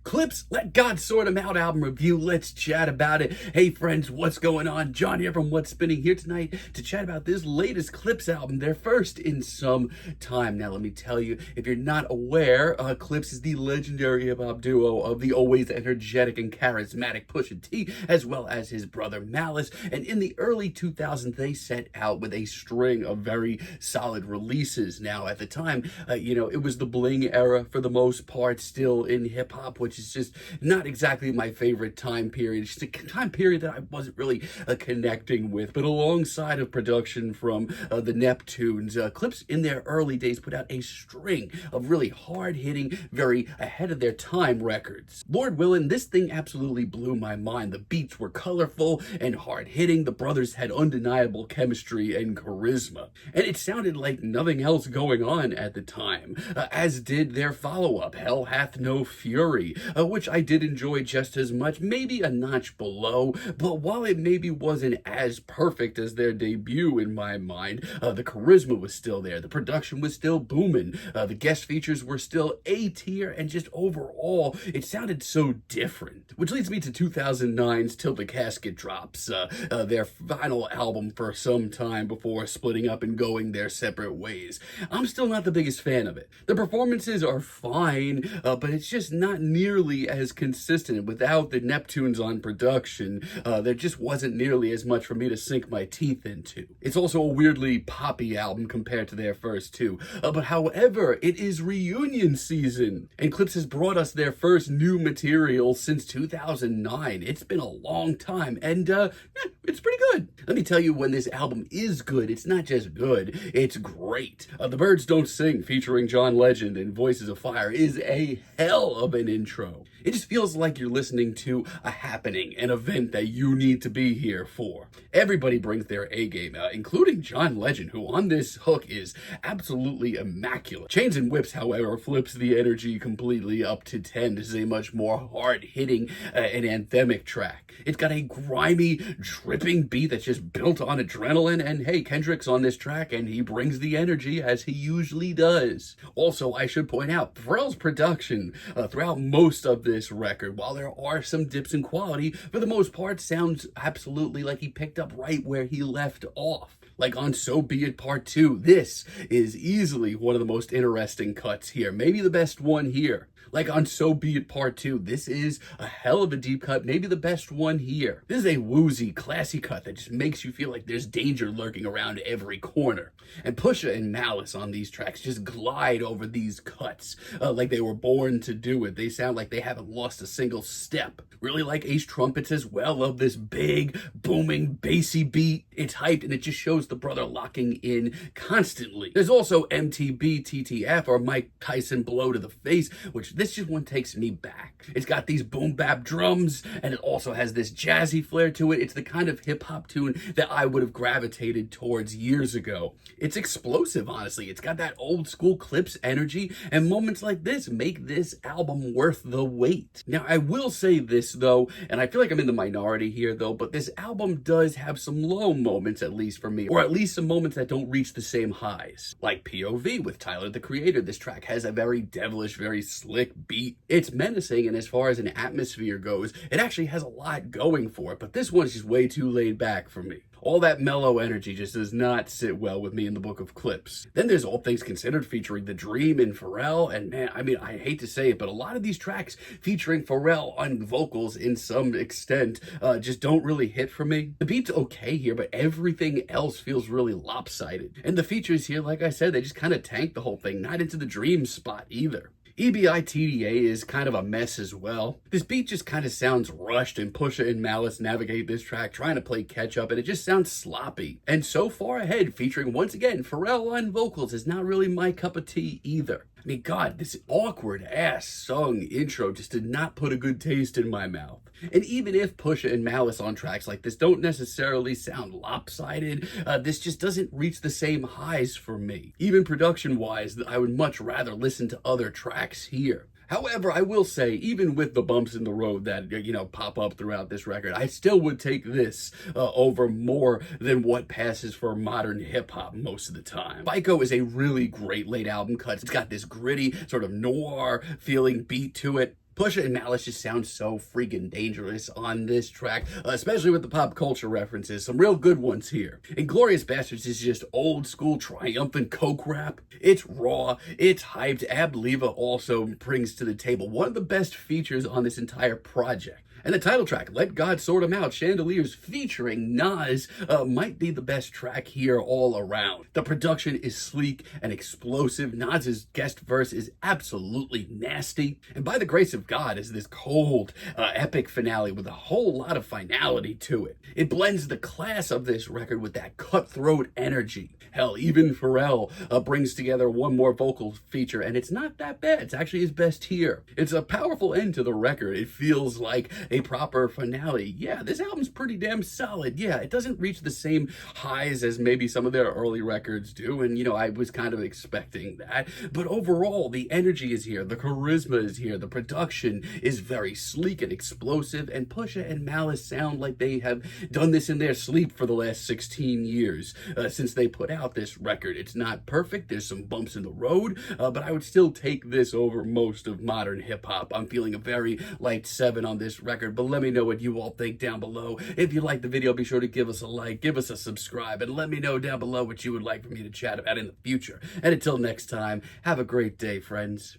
Clipse, Let God Sort 'Em Out album review. Let's chat about it. Hey friends, what's going on? John here from What's Spinning here tonight to chat about this latest Clipse album, their first in some time. Now let me tell you, if you're not aware, Clipse is the legendary hip-hop duo of the always energetic and charismatic Pusha T, as well as his brother Malice. And in the early 2000s, they set out with a string of very solid releases. Now at the time, it was the bling era for the most part, still in hip-hop, which is just not exactly my favorite time period. It's just a time period that I wasn't really connecting with. But alongside of production from the Neptunes, Clipse in their early days put out a string of really hard-hitting, very ahead of their time records. Lord willing, this thing absolutely blew my mind. The beats were colorful and hard-hitting. The brothers had undeniable chemistry and charisma. And it sounded like nothing else going on at the time, as did their follow-up, Hell Hath No Fury, which I did enjoy just as much, maybe a notch below, but while it maybe wasn't as perfect as their debut in my mind, the charisma was still there, the production was still booming, the guest features were still A tier, and just overall, it sounded so different. Which leads me to 2009's Till the Casket Drops, their final album for some time before splitting up and going their separate ways. I'm still not the biggest fan of it. The performances are fine, but it's just not nearly as consistent. Without the Neptunes on production, there just wasn't nearly as much for me to sink my teeth into. It's also a weirdly poppy album compared to their first two. But however, it is reunion season, and Clipse has brought us their first new material since 2009. It's been a long time, and it's pretty good. Let me tell you, when this album is good, it's not just good, it's great. The Birds Don't Sing, featuring John Legend and Voices of Fire, is a hell of an intro. It just feels like you're listening to a happening, an event that you need to be here for. Everybody brings their A game, including John Legend, who on this hook is absolutely immaculate. Chains and Whips, however, flips the energy completely up to 10. This is a much more hard-hitting and anthemic track. It's got a grimy, dripping beat that's just built on adrenaline, and hey, Kendrick's on this track, and he brings the energy as he usually does. Also, I should point out, Pharrell's production throughout most of this record, while there are some dips in quality, for the most part sounds absolutely like he picked up right where he left off. Like on So Be It Part 2, this is easily one of the most interesting cuts here, maybe the best one here. Like on So Be It Part 2, this is a hell of a deep cut, maybe the best one here. This is a woozy, classy cut that just makes you feel like there's danger lurking around every corner. And Pusha and Malice on these tracks just glide over these cuts like they were born to do it. They sound like they haven't lost a single step. Really like Ace Trumpets as well. Love this big, booming, bassy beat. It's hyped, and it just shows the brother locking in constantly. There's also M.T.B.T.T.F, or Mike Tyson blow to the face, which this just one takes me back. It's got these boom bap drums, and it also has this jazzy flair to it. It's the kind of hip hop tune that I would have gravitated towards years ago. It's explosive, honestly. It's got that old school Clipse energy, and moments like this make this album worth the wait. Now, I will say this though, and I feel like I'm in the minority here though, but this album does have some low moments, at least for me, or at least some moments that don't reach the same highs. Like POV with Tyler, the Creator. This track has a very devilish, very slick beat. It's menacing, and as far as an atmosphere goes, it actually has a lot going for it, but this one's just way too laid back for me. All that mellow energy just does not sit well with me in the book of Clipse. Then there's All Things Considered, featuring The Dream and Pharrell, and man, I hate to say it, but a lot of these tracks featuring Pharrell on vocals in some extent just don't really hit for me. The beat's okay here, but everything else feels really lopsided. And the features here, like I said, they just kind of tank the whole thing, not into the Dream spot either. E.B.I.T.D.A is kind of a mess as well. This beat just kind of sounds rushed, and Pusha and Malice navigate this track trying to play catch up, and it just sounds sloppy. And So Far Ahead, featuring once again Pharrell on vocals, is not really my cup of tea either. I mean, God, this awkward ass sung intro just did not put a good taste in my mouth. And even if Pusha and Malice on tracks like this don't necessarily sound lopsided, this just doesn't reach the same highs for me. Even production-wise, I would much rather listen to other tracks here. However, I will say, even with the bumps in the road that, pop up throughout this record, I still would take this over more than what passes for modern hip-hop most of the time. F.I.C.O is a really great late album cut. It's got this gritty, sort of noir feeling beat to it. Pusha and Malice just sound so freaking dangerous on this track, especially with the pop culture references. Some real good ones here. Inglorious Bastards is just old school triumphant coke rap. It's raw, it's hyped. Ab Leva also brings to the table one of the best features on this entire project. And the title track, Let God Sort 'Em Out, Chandeliers featuring Nas, might be the best track here all around. The production is sleek and explosive. Nas's guest verse is absolutely nasty. And by the grace of God is this cold, epic finale with a whole lot of finality to it. It blends the class of this record with that cutthroat energy. Hell, even Pharrell brings together one more vocal feature, and it's not that bad. It's actually his best here. It's a powerful end to the record. It feels like a proper finale. Yeah, this album's pretty damn solid. Yeah, it doesn't reach the same highs as maybe some of their early records do, and I was kind of expecting that. But overall, the energy is here, the charisma is here, the production is very sleek and explosive, and Pusha and Malice sound like they have done this in their sleep for the last 16 years since they put out this record. It's not perfect, there's some bumps in the road, but I would still take this over most of modern hip-hop. I'm feeling a very light 7 on this record, but let me know what you all think down below. If you liked the video, be sure to give us a like, give us a subscribe, and let me know down below what you would like for me to chat about in the future. And until next time, have a great day, friends.